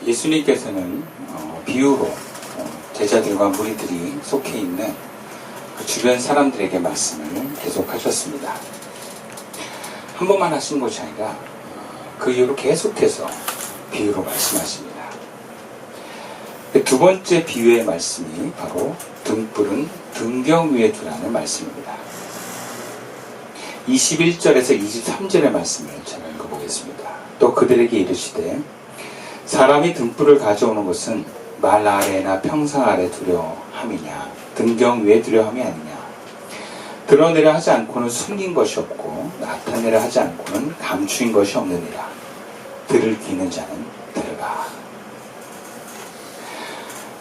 예수님께서는 비유로 제자들과 무리들이 속해 있는 그 주변 사람들에게 말씀을 계속하셨습니다. 한 번만 하신 것이 아니라 그 이후로 계속해서 비유로 말씀하십니다. 두 번째 비유의 말씀이 바로 등불은 등경 위에 두라는 말씀입니다. 21절에서 23절의 말씀을 제가 읽어보겠습니다. 또 그들에게 이르시되 사람이 등불을 가져오는 것은 말 아래나 평상 아래 두려 함이냐 등경 위에 두려 함이 아니냐 드러내려 하지 않고는 숨긴 것이 없고 나타내려 하지 않고는 감추인 것이 없느니라. 들을 귀는 자는 들으라.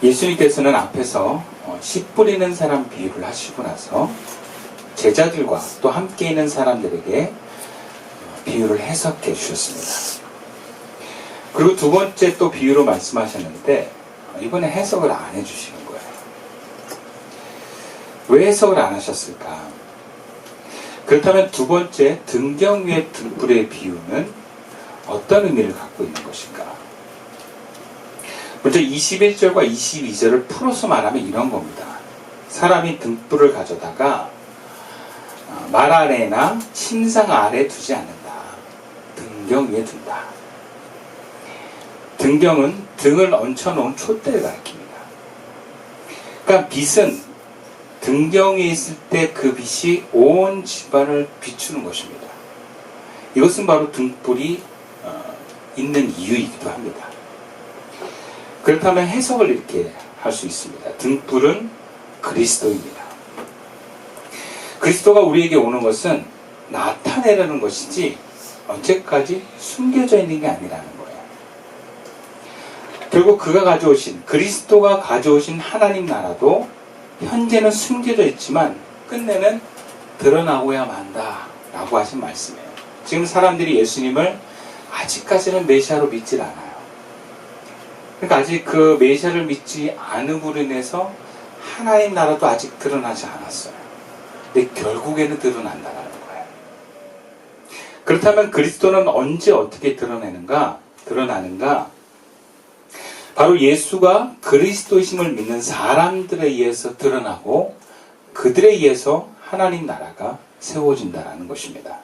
예수님께서는 앞에서 씨 뿌리는 사람 비유를 하시고 나서 제자들과 또 함께 있는 사람들에게 비유를 해석해 주셨습니다. 그리고 두 번째 또 비유로 말씀하셨는데 이번에 해석을 안 해주시는 거예요. 왜 해석을 안 하셨을까? 그렇다면 두 번째 등경 위의 등불의 비유는 어떤 의미를 갖고 있는 것일까? 먼저 21절과 22절을 풀어서 말하면 이런 겁니다. 사람이 등불을 가져다가 말 아래나 침상 아래 두지 않는다. 등경 위에 둔다. 등경은 등을 얹혀놓은 촛대를 가리킵니다. 그러니까 빛은 등경 위에 있을 때 그 빛이 온 집안을 비추는 것입니다. 이것은 바로 등불이 있는 이유이기도 합니다. 그렇다면 해석을 이렇게 할 수 있습니다. 등불은 그리스도입니다. 그리스도가 우리에게 오는 것은 나타내려는 것이지 언제까지 숨겨져 있는 게 아니라는 거예요. 결국 그리스도가 가져오신 하나님 나라도 현재는 숨겨져 있지만 끝내는 드러나고야 만다 라고 하신 말씀이에요. 지금 사람들이 예수님을 아직까지는 메시아로 믿질 않아요. 그러니까 아직 그 메시아를 믿지 않음으로 인해서 하나님 나라도 아직 드러나지 않았어요. 근데 결국에는 드러난다는 거예요. 그렇다면 그리스도는 언제 어떻게 드러나는가? 바로 예수가 그리스도이심을 믿는 사람들에 의해서 드러나고 그들에 의해서 하나님 나라가 세워진다는 것입니다.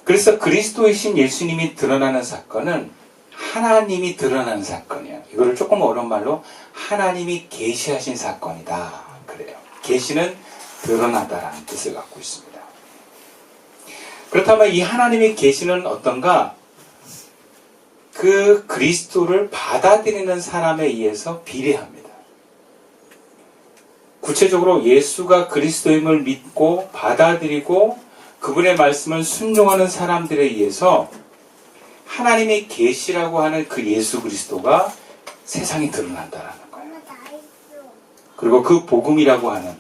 그래서 그리스도이신 예수님이 드러나는 사건은 하나님이 드러나는 사건이에요. 이거를 조금 어려운 말로 하나님이 계시하신 사건이다. 그래요. 계시는 드러나다라는 뜻을 갖고 있습니다. 그렇다면 이 하나님의 계시는 어떤가? 그 그리스도를 받아들이는 사람에 의해서 비례합니다. 구체적으로 예수가 그리스도임을 믿고 받아들이고 그분의 말씀을 순종하는 사람들에 의해서 하나님의 계시라고 하는 그 예수 그리스도가 세상에 드러난다는 거예요. 그리고 그 복음이라고 하는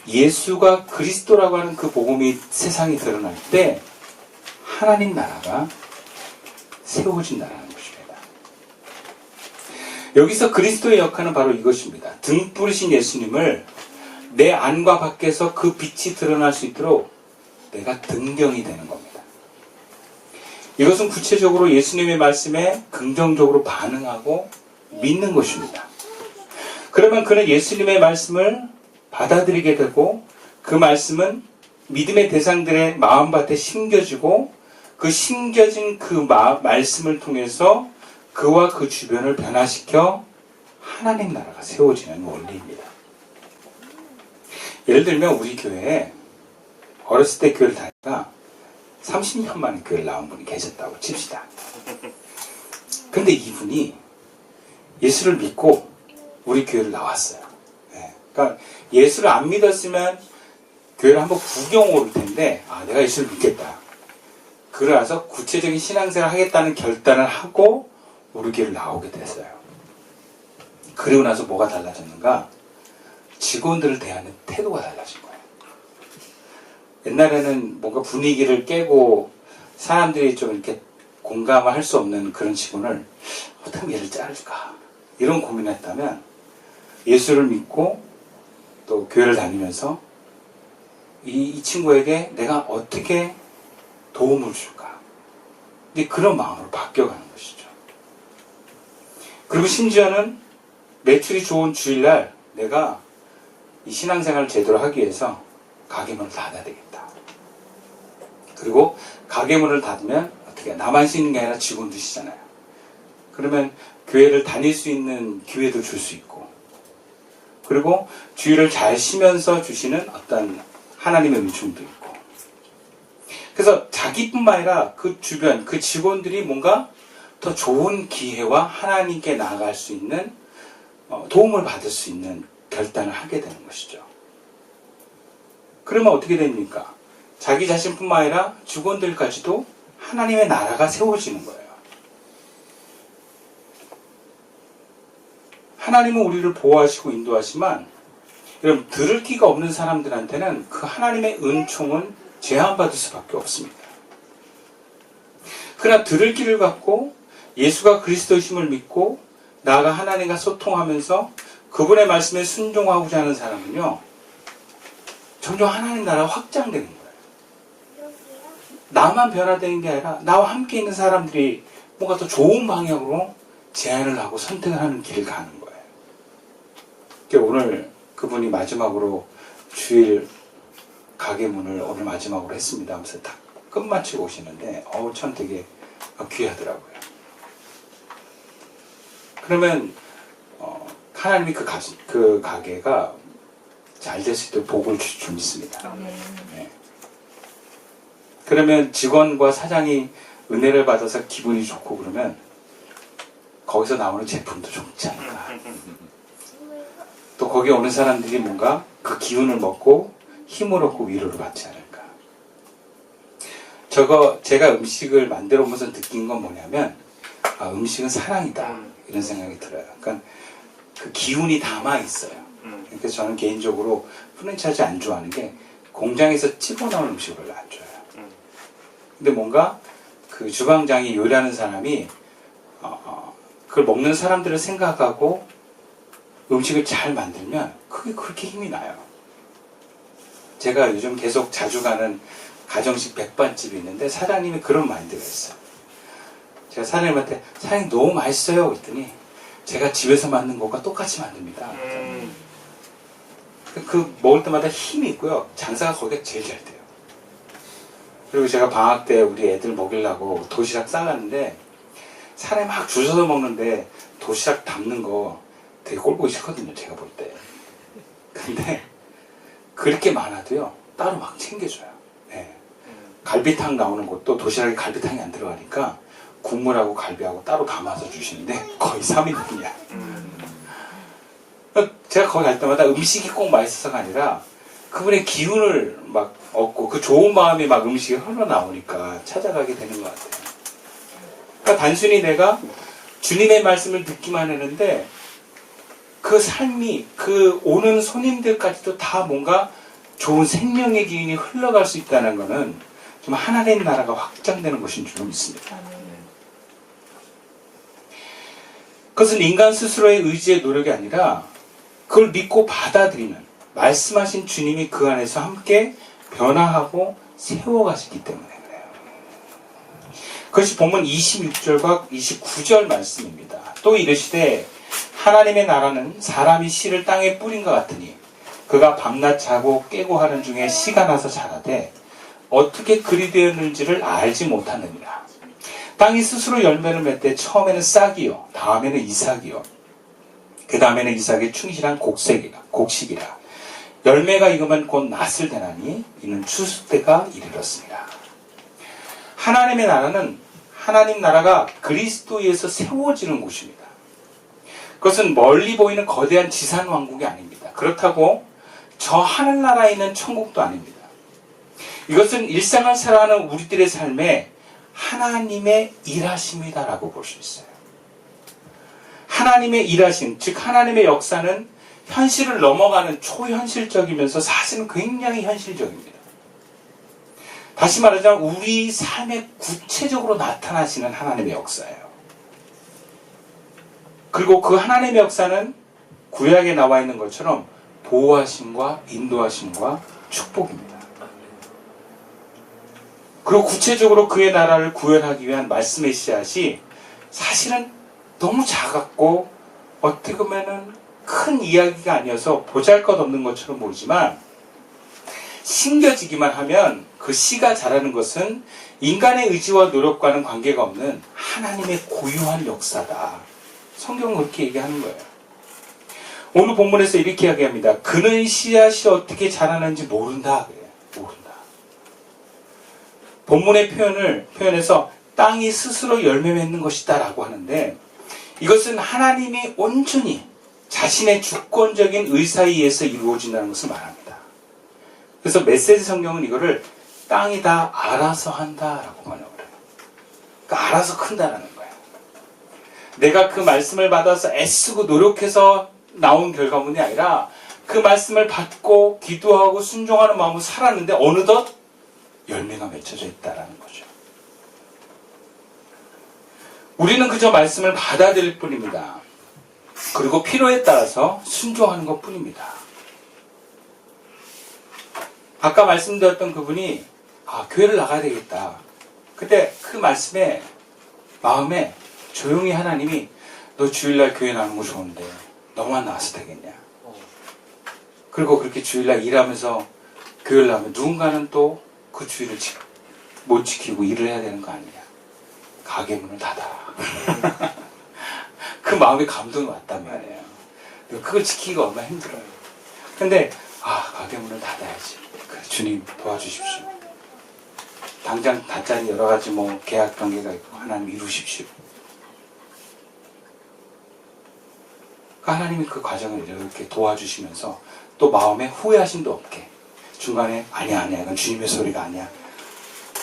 예수가 그리스도라고 하는 그 복음이 세상에 드러날 때 하나님 나라가 세워진다는 것입니다. 여기서 그리스도의 역할은 바로 이것입니다. 등불이신 예수님을 내 안과 밖에서 그 빛이 드러날 수 있도록 내가 등경이 되는 겁니다. 이것은 구체적으로 예수님의 말씀에 긍정적으로 반응하고 믿는 것입니다. 그러면 그는 예수님의 말씀을 받아들이게 되고 그 말씀은 믿음의 대상들의 마음밭에 심겨지고 그 심겨진 그 말씀을 통해서 그와 그 주변을 변화시켜 하나님 나라가 세워지는 원리입니다. 예를 들면 우리 교회에 어렸을 때 교회를 다니다가 30년 만에 교회를 나온 분이 계셨다고 칩시다. 근데 이분이 예수를 믿고 우리 교회를 나왔어요. 네. 그러니까 예수를 안 믿었으면 교회를 한번 구경 올 텐데 내가 예수를 믿겠다. 그래서 구체적인 신앙생활을 하겠다는 결단을 하고 우리 교회를 나오게 됐어요. 그리고 나서 뭐가 달라졌는가? 직원들을 대하는 태도가 달라진 거예요. 옛날에는 뭔가 분위기를 깨고 사람들이 좀 이렇게 공감을 할 수 없는 그런 직원을 어떻게 하면 얘를 자를까? 이런 고민을 했다면 예수를 믿고 또 교회를 다니면서 이 친구에게 내가 어떻게 도움을 줄까? 근데 그런 마음으로 바뀌어가는 것이죠. 그리고 심지어는 매출이 좋은 주일날 내가 이 신앙생활을 제대로 하기 위해서 가게 문을 닫아야 되겠다. 그리고 가게 문을 닫으면 어떻게 나만 쉬는 게 아니라 직원도 쉬잖아요. 그러면 교회를 다닐 수 있는 기회도 줄 수 있고, 그리고 주일을 잘 쉬면서 주시는 어떤 하나님의 은총도 있고, 그래서 자기뿐만 아니라 그 주변 그 직원들이 뭔가 더 좋은 기회와 하나님께 나아갈 수 있는 도움을 받을 수 있는 결단을 하게 되는 것이죠. 그러면 어떻게 됩니까? 자기 자신뿐만 아니라 직원들까지도 하나님의 나라가 세워지는 거예요. 하나님은 우리를 보호하시고 인도하시지만, 여러분, 들을 끼가 없는 사람들한테는 그 하나님의 은총은 제한받을 수밖에 없습니다. 그러나 들을 끼를 갖고 예수가 그리스도이심을 믿고 나아가 하나님과 소통하면서 그분의 말씀에 순종하고자 하는 사람은요, 점점 하나님 나라가 확장되는 거예요. 나만 변화되는 게 아니라 나와 함께 있는 사람들이 뭔가 더 좋은 방향으로 제안을 하고 선택을 하는 길을 가는 거예요. 오늘 그분이 마지막으로 주일 가게 문을 오늘 마지막으로 했습니다 하면서 다 끝마치고 오시는데 참 되게 귀하더라고요. 그러면 하나님이 그 가게가 잘 될 수 있도록 복을 줄 믿습니다. 네. 그러면 직원과 사장이 은혜를 받아서 기분이 좋고 그러면 거기서 나오는 제품도 좋지 않을까. 또 거기에 오는 사람들이 뭔가 그 기운을 먹고 힘을 얻고 위로를 받지 않을까. 제가 음식을 만들어 보면서 느낀 건 뭐냐면, 음식은 사랑이다, 이런 생각이 들어요. 그러니까 그 기운이 담아 있어요. 그래서 저는 개인적으로 프랜차이즈 안 좋아하는 게 공장에서 집어넣은 음식을 별로 안 좋아해요. 근데 뭔가 그 주방장이 요리하는 사람이 그걸 먹는 사람들을 생각하고 음식을 잘 만들면 그게 그렇게 힘이 나요. 제가 요즘 계속 자주 가는 가정식 백반집이 있는데 사장님이 그런 마인드가 있어요. 제가 사장님한테 사장님 너무 맛있어요 그랬더니 제가 집에서 만든 것과 똑같이 만듭니다. 그 먹을 때마다 힘이 있고요. 장사가 거기가 제일 잘 돼요. 그리고 제가 방학 때 우리 애들 먹이려고 도시락 싸갔는데 사람이 막 줄 서서 먹는데 도시락 담는 거 되게 꼴보기 싫거든요, 제가 볼 때. 근데 그렇게 많아도요, 따로 막 챙겨줘요. 네. 갈비탕 나오는 것도 도시락에 갈비탕이 안 들어가니까 국물하고 갈비하고 따로 담아서 주시는데 거의 3인분이야. 제가 거기 갈 때마다 음식이 꼭 맛있어서가 아니라 그분의 기운을 막 얻고 그 좋은 마음이 막 음식이 흘러나오니까 찾아가게 되는 것 같아요. 그러니까 단순히 내가 주님의 말씀을 듣기만 했는데 그 삶이 그 오는 손님들까지도 다 뭔가 좋은 생명의 기운이 흘러갈 수 있다는 것은 좀 하나님 나라가 확장되는 것인 줄 믿습니다. 그것은 인간 스스로의 의지의 노력이 아니라 그걸 믿고 받아들이는 말씀하신 주님이 그 안에서 함께 변화하고 세워가시기 때문에 그래요. 그것이 본문 26절과 29절 말씀입니다. 또 이르시되 하나님의 나라는 사람이 씨를 땅에 뿌린 것 같으니 그가 밤낮 자고 깨고 하는 중에 씨가 나서 자라되 어떻게 그리 되었는지를 알지 못하느니라. 땅이 스스로 열매를 맺되 처음에는 싹이요 다음에는 이삭이요 그 다음에는 이삭의 충실한 곡식이라. 열매가 익으면 곧 낫을 대나니 이는 추수 때가 이르렀습니다. 하나님의 나라는 하나님 나라가 그리스도에서 세워지는 곳입니다. 그것은 멀리 보이는 거대한 지산 왕국이 아닙니다. 그렇다고 저 하늘나라에 있는 천국도 아닙니다. 이것은 일상을 살아가는 우리들의 삶에 하나님의 일하심이다라고 볼 수 있어요. 하나님의 일하심, 즉 하나님의 역사는 현실을 넘어가는 초현실적이면서 사실은 굉장히 현실적입니다. 다시 말하자면 우리 삶에 구체적으로 나타나시는 하나님의 역사예요. 그리고 그 하나님의 역사는 구약에 나와 있는 것처럼 보호하심과 인도하심과 축복입니다. 그리고 구체적으로 그의 나라를 구현하기 위한 말씀의 씨앗이 사실은 너무 작았고 어떻게 보면은 큰 이야기가 아니어서 보잘것없는 것처럼 보이지만 심겨지기만 하면 그 씨가 자라는 것은 인간의 의지와 노력과는 관계가 없는 하나님의 고유한 역사다. 성경은 그렇게 얘기하는 거예요. 오늘 본문에서 이렇게 이야기합니다. 그는 씨앗이 어떻게 자라는지 모른다. 그래요. 모른다. 본문의 표현에서 땅이 스스로 열매 맺는 것이다 라고 하는데 이것은 하나님이 온전히 자신의 주권적인 의사에 의해서 이루어진다는 것을 말합니다. 그래서 메시지 성경은 이거를 땅이 다 알아서 한다라고 번역을 해요. 그러니까 알아서 큰다라는 거예요. 내가 그 말씀을 받아서 애쓰고 노력해서 나온 결과물이 아니라 그 말씀을 받고 기도하고 순종하는 마음으로 살았는데 어느덧 열매가 맺혀져 있다라는 거죠. 우리는 그저 말씀을 받아들일 뿐입니다. 그리고 필요에 따라서 순종하는 것 뿐입니다. 아까 말씀드렸던 그분이 교회를 나가야 되겠다. 그때 그 말씀에 마음에 조용히 하나님이 너 주일날 교회 나가는 거 좋은데 너만 나와서 되겠냐. 그리고 그렇게 주일날 일하면서 교회를 나가면 누군가는 또 그 주일을 못 지키고 일을 해야 되는 거 아니냐. 가게 문을 닫아. 그 마음에 감동이 왔단 말이에요. 그걸 지키기가 얼마나 힘들어요. 근데 가게 문을 닫아야지. 그래, 주님 도와주십시오. 당장 닫자니 여러 가지 계약 관계가 있고 하나님 이루십시오. 하나님이 그 과정을 이렇게 도와주시면서 또 마음에 후회하심도 없게 중간에 아니야 이건 주님의 소리가 아니야.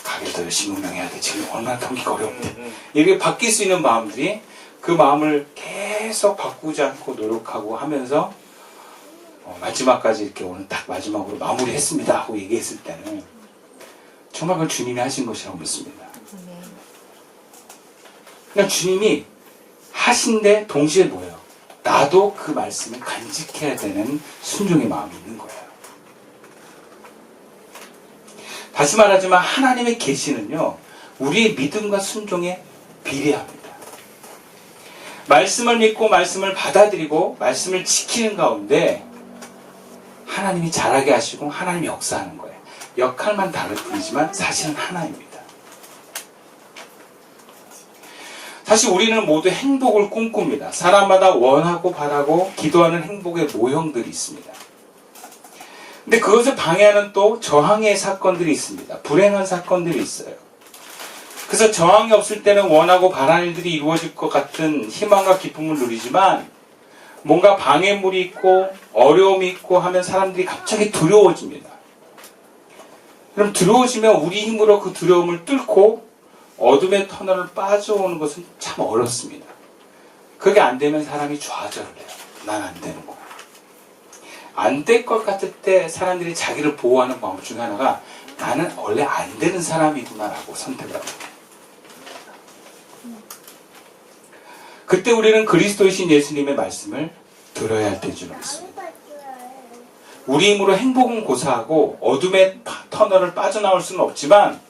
가게를 더 열심히 운영해야 돼. 지금 얼마나 경기가 어려운데. 이렇게 바뀔 수 있는 마음들이 그 마음을 계속 바꾸지 않고 노력하고 하면서 마지막까지 이렇게 오늘 딱 마지막으로 마무리했습니다 하고 얘기했을 때는 정말 그걸 주님이 하신 것이라고 믿습니다. 그러니까 주님이 하신데 동시에 뭐예요? 나도 그 말씀을 간직해야 되는 순종의 마음이 있는 거예요. 다시 말하지만 하나님의 계시는요, 우리의 믿음과 순종에 비례합니다. 말씀을 믿고 말씀을 받아들이고 말씀을 지키는 가운데 하나님이 잘하게 하시고 하나님이 역사하는 거예요. 역할만 다를 뿐이지만 사실은 하나입니다. 사실 우리는 모두 행복을 꿈꿉니다. 사람마다 원하고 바라고 기도하는 행복의 모형들이 있습니다. 근데 그것을 방해하는 또 저항의 사건들이 있습니다. 불행한 사건들이 있어요. 그래서 저항이 없을 때는 원하고 바라는 일들이 이루어질 것 같은 희망과 기쁨을 누리지만 뭔가 방해물이 있고 어려움이 있고 하면 사람들이 갑자기 두려워집니다. 그럼 두려워지면 우리 힘으로 그 두려움을 뚫고 어둠의 터널을 빠져오는 것은 참 어렵습니다. 그게 안 되면 사람이 좌절을 해요. 난 안 되는 거야. 안 될 것 같을 때 사람들이 자기를 보호하는 방법 중에 하나가 나는 원래 안 되는 사람이구나라고 선택을 합니다. 그때 우리는 그리스도이신 예수님의 말씀을 들어야 할 때인 줄 믿습니다. 우리 힘으로 행복은 고사하고 어둠의 터널을 빠져나올 수는 없지만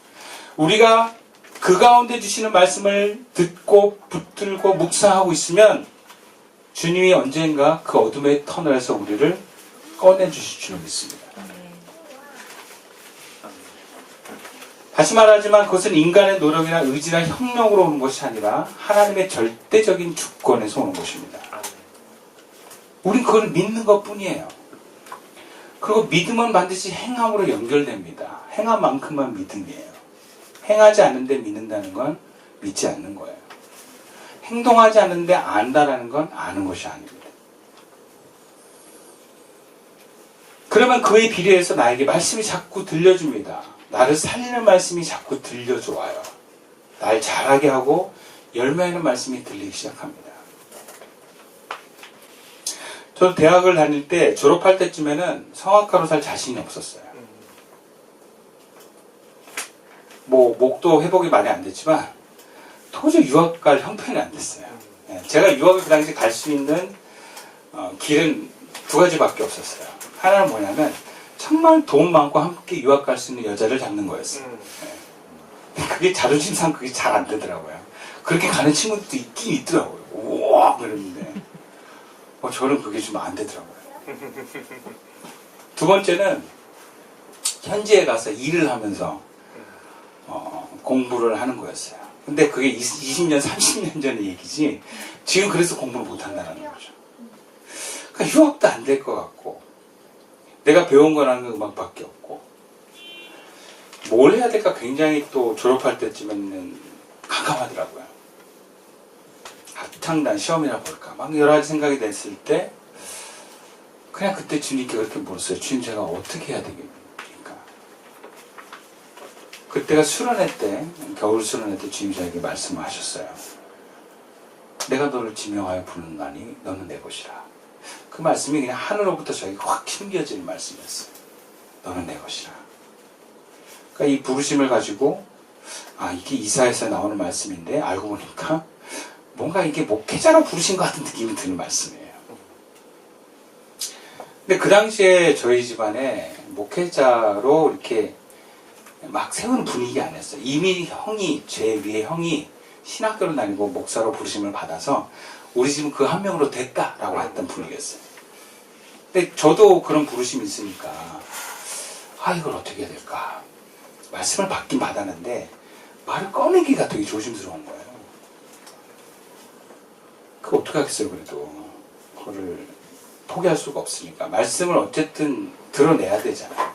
우리가 그 가운데 주시는 말씀을 듣고 붙들고 묵상하고 있으면 주님이 언젠가 그 어둠의 터널에서 우리를 꺼내주실 줄 믿습니다. 다시 말하지만 그것은 인간의 노력이나 의지나 혁명으로 오는 것이 아니라 하나님의 절대적인 주권에서 오는 것입니다. 우린 그걸 믿는 것 뿐이에요. 그리고 믿음은 반드시 행함으로 연결됩니다. 행함만큼만 믿음이에요. 행하지 않는데 믿는다는 건 믿지 않는 거예요. 행동하지 않는데 안다라는 건 아는 것이 아닙니다. 그러면 그에 비례해서 나에게 말씀이 자꾸 들려줍니다. 나를 살리는 말씀이 자꾸 들려줘와요. 날 잘하게 하고 열매하는 말씀이 들리기 시작합니다. 저도 대학을 다닐 때 졸업할 때쯤에는 성악가로 살 자신이 없었어요. 목도 회복이 많이 안 됐지만 도저히 유학 갈 형편이 안 됐어요. 제가 유학을 그 당시 갈 수 있는 길은 두 가지밖에 없었어요. 하나는 뭐냐면 정말 돈 많고 함께 유학 갈 수 있는 여자를 잡는 거였어요. 그게 자존심상 그게 잘 안 되더라고요. 그렇게 가는 친구들도 있긴 있더라고요. 꼭 그랬는데 저는 그게 좀 안 되더라고요. 두 번째는 현지에 가서 일을 하면서 공부를 하는 거였어요. 근데 그게 20년, 30년 전의 얘기지 지금 그래서 공부를 못한다는 거죠. 그러니까 휴학도 안 될 것 같고 내가 배운 거라는 음악밖에 없고 뭘 해야 될까 굉장히 또 졸업할 때쯤에는 깜깜하더라고요. 한창 난 시험이나 볼까 막 여러 가지 생각이 됐을 때 그냥 그때 주님께 그렇게 물었어요. 주님 제가 어떻게 해야 되겠습니까? 그때가 수련회 때 겨울 수련회 때 주님 저에게 말씀을 하셨어요. 내가 너를 지명하여 부르나니 너는 내 것이라. 그 말씀이 그냥 하늘로부터 저에게 확 튕겨지는 말씀이었어요. 너는 내 것이라. 그러니까 이 부르심을 가지고 이게 이사야에서 나오는 말씀인데 알고 보니까 뭔가 이게 목회자로 부르신 것 같은 느낌이 드는 말씀이에요. 근데 그 당시에 저희 집안에 목회자로 이렇게 막 세우는 분위기 아니었어요. 이미 제 위에 형이 신학교를 다니고 목사로 부르심을 받아서 우리 집은 그 한 명으로 됐다라고 했던 분위기였어요. 근데 저도 그런 부르심이 있으니까 이걸 어떻게 해야 될까. 말씀을 받긴 받았는데 말을 꺼내기가 되게 조심스러운 거예요. 그거 어떻게 하겠어요. 그래도 그거를 포기할 수가 없으니까 말씀을 어쨌든 드러내야 되잖아요.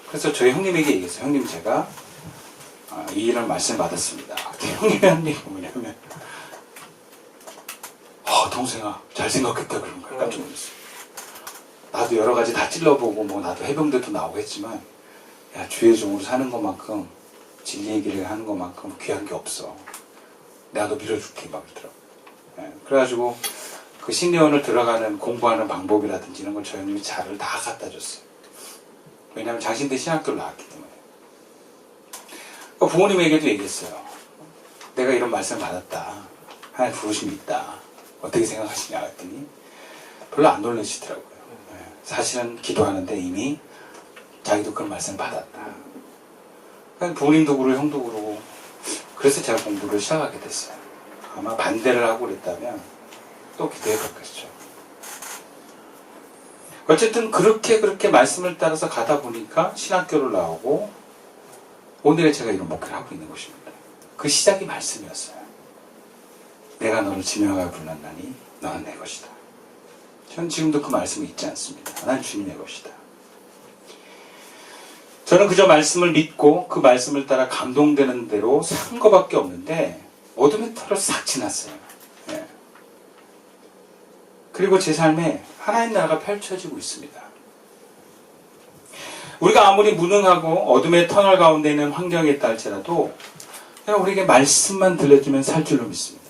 그래서 저희 형님에게 얘기했어요. 형님 제가 이 일을 말씀 받았습니다. 형님이 한 얘기가 뭐냐면 동생아 잘 생각했다 그런 거예요. 깜짝 놀랐어요. 나도 여러 가지 다 찔러보고 나도 해병대도 나오고 했지만 주의 종으로 사는 것만큼 진리 얘기를 하는 것만큼 귀한 게 없어. 내가 너 밀어줄게 막 그러더라고요. 그래가지고 그 신대원을 들어가는 공부하는 방법이라든지 이런 걸 저희 형님이 자료를 다 갖다 줬어요. 왜냐하면 자신들 신학교를 나왔기 때문에. 부모님에게도 얘기했어요. 내가 이런 말씀을 받았다. 하나님 부르심이 있다. 어떻게 생각하시냐 했더니 별로 안 놀라시더라고요. 사실은 기도하는데 이미 자기도 그런 말씀을 받았다. 부모님도 그러고 형도 그러고 그래서 제가 공부를 시작하게 됐어요. 아마 반대를 하고 그랬다면 또 기도해 봤겠죠. 어쨌든 그렇게 말씀을 따라서 가다 보니까 신학교를 나오고 오늘의 제가 이런 목회를 하고 있는 것입니다. 그 시작이 말씀이었어요. 내가 너를 지명하여 불렀나니 너는 내 것이다. 저는 지금도 그 말씀이 있지 않습니다. 난 주님의 것이다. 저는 그저 말씀을 믿고 그 말씀을 따라 감동되는 대로 산 것밖에 없는데 어둠의 털을 싹 지났어요. 그리고 제 삶에 하나님 나라가 펼쳐지고 있습니다. 우리가 아무리 무능하고 어둠의 터널 가운데 있는 환경에 있다 할지라도 그냥 우리에게 말씀만 들려주면 살 줄로 믿습니다.